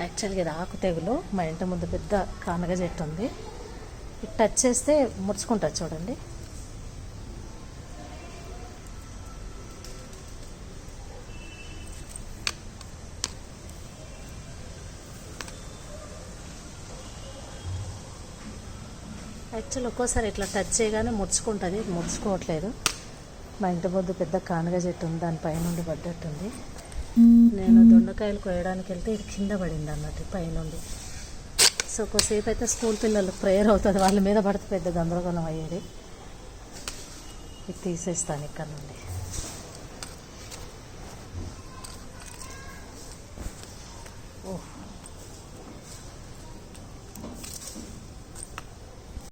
యాక్చువల్గా ఇది ఆకు తెగులు. మా ఇంటి ముందు పెద్ద కానగ చెట్టు ఉంది. ఇది టచ్ చేస్తే ముడుచుకుంటుంది చూడండి. యాక్చువల్ ఒక్కోసారి ఇట్లా టచ్ చేయగానే ముడుచుకుంటుంది, ఇది ముడుచుకోవట్లేదు. మా ఇంటి ముందు పెద్ద కానగ చెట్టు ఉంది, దానిపైనుండి పడ్డట్టుంది. నేను దొండకాయలు కోయడానికి వెళ్తే ఇది కింద పడింది అన్నట్టు పైనుండి. సో కొద్దిసేపు అయితే స్కూల్ పిల్లలు ప్రేయర్ అవుతుంది, వాళ్ళ మీద పడితే పెద్ద గందరగోళం అయ్యేది. ఇది తీసేస్తాను ఇక్కడ నుండి.